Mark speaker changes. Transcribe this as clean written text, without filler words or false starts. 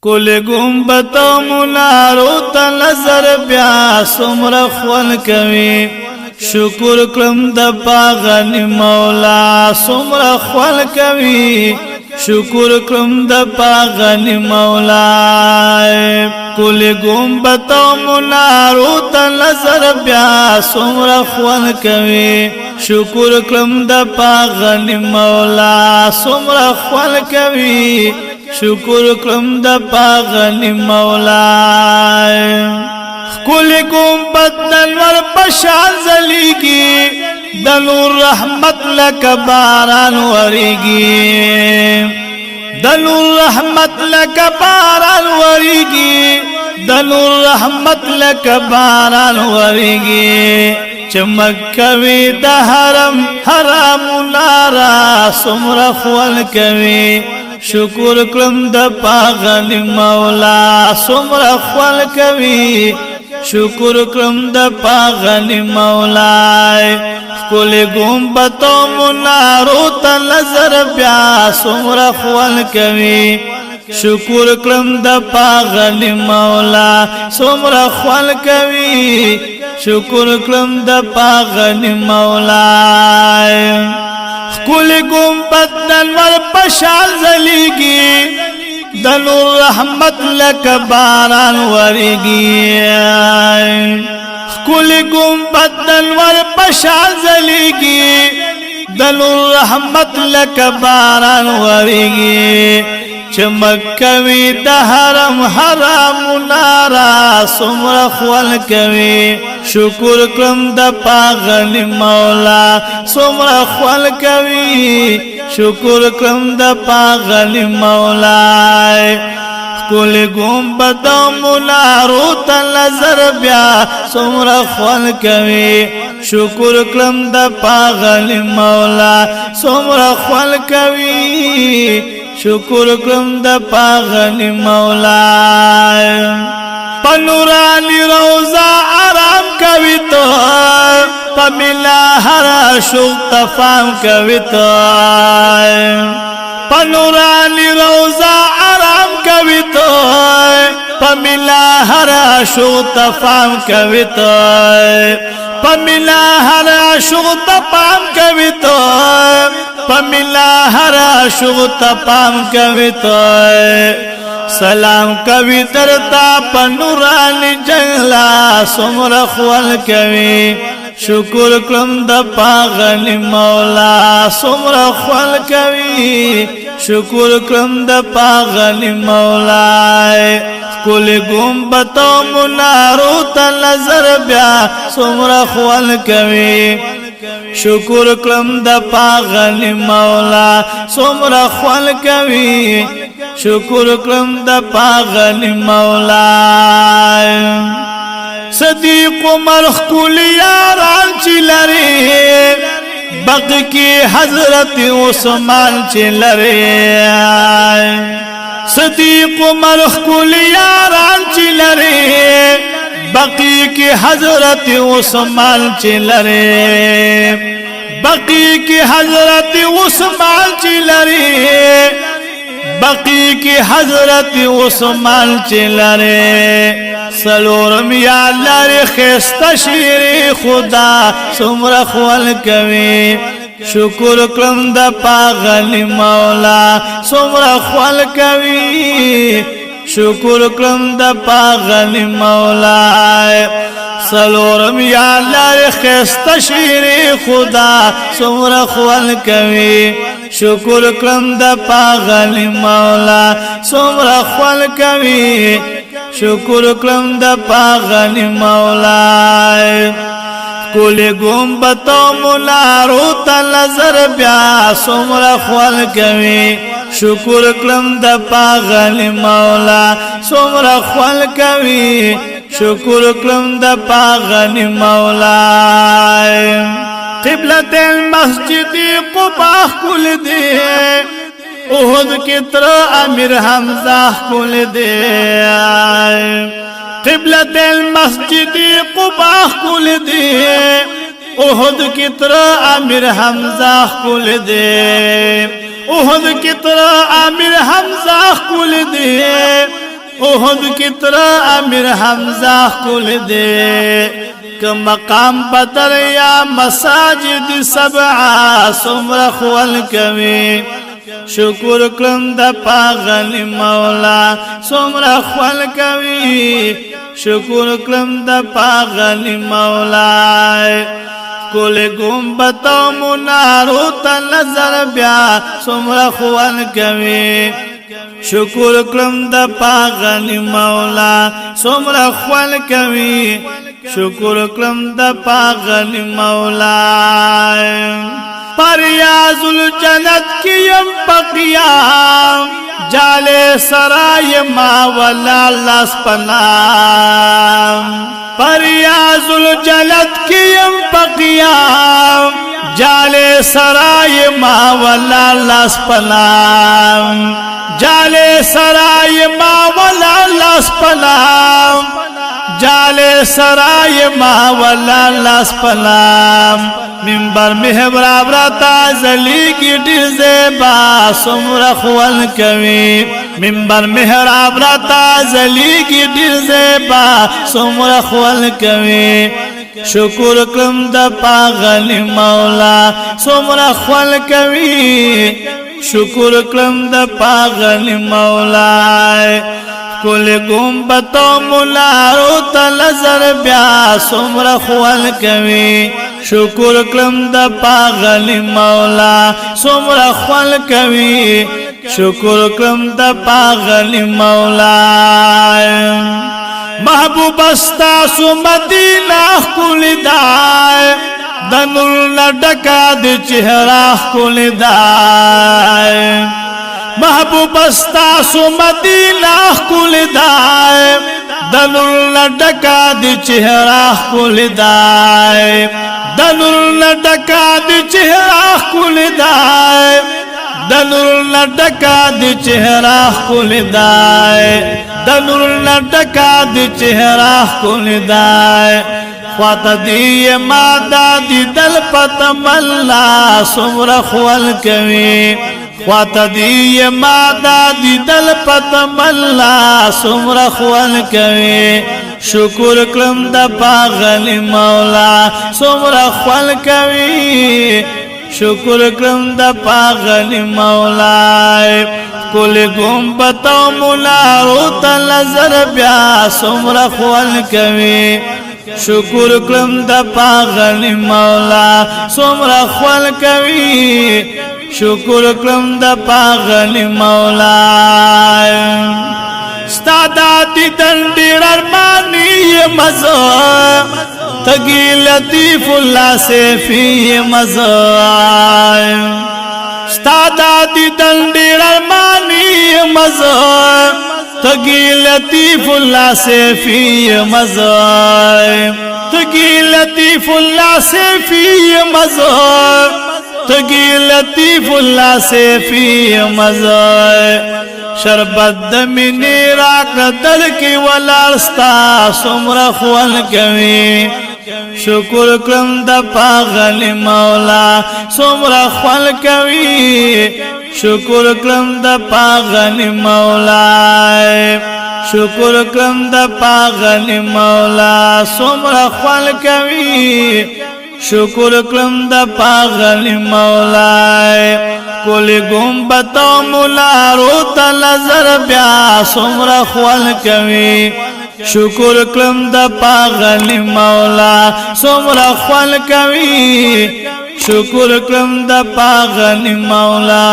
Speaker 1: کل گنبت و منارو تا نظر بیا سمر خول کوي شکر کلم د پاغنی مولا سمر خول کوي شکر کلم د پاغنی مولا کل گنبت و منارو تا نظر بیا سمر خول کوي شکر کلم د پاغنی مولا سمر خول کوي شکر کلم د پاغنی مولا کل گنبد دنور پشان زلیگی دنور رحمت لک باران وریگی دنور رحمت لک باران وریگی دنور رحمت لک باران وریگی چمکوی د حرم حرام نارا سمر خول کوي شکر کلم د پاغنی مولا سمر خول کوي شکر کلم د پاغنی مولا کل گنبت و منارو تا نظر بیا سمر خول کوي شکر کلم د پاغنی مولا سمر خول کوي شکر کلم د پاغنی مولا کل گنبد دنور پشان زلیگی دنور رحمت لک باران وریگی کل گنبد دنور پشان زلیگی دنور رحمت لک باران وریگی چمکوی د حرم حرام نارا سمر خول کوي شکر کلم د پاغنی مولا سمر خول کوي شکر کلم د پاغنی مولا کل گنبد و منارو تا نظر بیا سمر خول کوي شکر کلم د پاغنی مولا سمر خول کوي شکر کلم د پاغنی مولا پنورانی روزا آرام کوي تو پملا هر شوق تفام کوي تو پنورانی روزا آرام کوي تو پملا هر شوق تفام کوي تو پملا هر شوق تفام کوي تو پملا هر شوق تفام کوي تو سلام کوي ترتا پنورانی جنگلا سمر خول کوي شکر کلم د پاغنی مولا سمر خول کوي شکر کلم د پاغنی مولا کل گنبت و منارو تا نظر بیا سمر خول کوي شکر کلم د پاغنی مولا سمر خول کوي شکر کلم د پاغنی مولا صدیق عمر خپل یاران چې لري بق کی حضرت عثمان چې لري صدیق عمر خپل یاران چې لري بقی کی حضرت عثمان چې لري بقی کی حضرت عثمان چې لري بقی کی حضرت عثمان چلره سلورم یا لری خست شیر خدا سمر خول کوي شکر کلم د پاغنی مولا سمر خول کوي شکر کلم د پاغنی مولا سلورم یا لری خست شیر خدا سمر خول کوي شکر کلم د پاغنی مولا سمر خول کوي شکر کلم د پاغنی مولا کل گنبت و منارو تا نظر بیا سمر خول کوي شکر کلم د پاغنی مولا سمر خول کوي شکر کلم د پاغنی مولا قبلت المسجد قبا کل دے احد کی طرح امیر حمزہ کل دے قبلت المسجد قبا کل دے احد کی طرح امیر حمزہ کل دے احد کی طرح امیر حمزہ کل دے احد کی طرح امیر حمزہ کل دے کہ مقام بدر یا مساجد سبعہ سمر خول کوي شکر کلم د پاغلی مولا سمر خول کوي شکر کلم د پاغلی مولا کل گنبت و منارو تا نظر بیا سمر خول کوي شکر کلم د پاغلی مولا سمر خول کوي شکر کلم د پاغلی مولا پریاز الجنت کیم پقیام جالے سرائے ما ولا لاس پنام پریاز الجنت کیم پقیام جالے سرائے ما ولا لاس پنام جالے سرائے ما ولا لاس پنام جالے سرائے ما ولا لاس پنام منبر محراب راتا زلی کی ډیر زیبا سمر خول کوي منبر محراب راتا زلی کی ډیر زیبا سمر خول کوي شکر کلم د پاغلی مولا سمر خول کوي شکر کلم د پاغلی مولا کل گنبت و منارو تا نظر بیا سمر خول کوي شکر کلم د پاغلی مولا سمر خول کوي شکر کلم د پاغلی مولا محبوب استا سو مدینہ کل دای دنور نڈکا دی چہرہ کل دای محبوب استا سو مدینہ کل دای دنور نڈکا دی چہرہ کل دای دنور نڈکا دی چہرہ کل دای دنور نڈکا دی چہرہ کل دای دنور نڈکا دی چہرہ کل دای خوات دی مادا دی دل پت ملا سمر خول کوي خوات دی مادا دی دل پت ملا سمر خول کوي شکر کلم د پاغلی مولا سمر خول کوي شکر کلم د پاغلی مولا کل گنبت و منارو تا نظر بیا سمر خول کوي شکر کلم د پاغلی مولا سمر خول کوي شکر کلم د پاغلی مولا ستادا دی دندیر ارمانی مزا تگی لطیف اللہ سے فی مزا ستادا دی دندیر ارمانی مزا تگی لطیف اللہ سے فی مزا تگی لطیف اللہ سے فی مزا تگی لطیف اللہ سے فی مزا شربت دمینی راک در کی ولارستا سمر خول کوي شکر کلم د پاغلی مولا سمر خول کوي شکر کلم د پاغلی مولا شکر کلم د پاغلی مولا سمر خول کوي شکر کلم د پاغلی مولا کل گنبت و منارو تا نظر بیا سمر خول کوي شکر کلم د پاغلی مولا سمر خول کوي شکر کلم د پاغلی مولا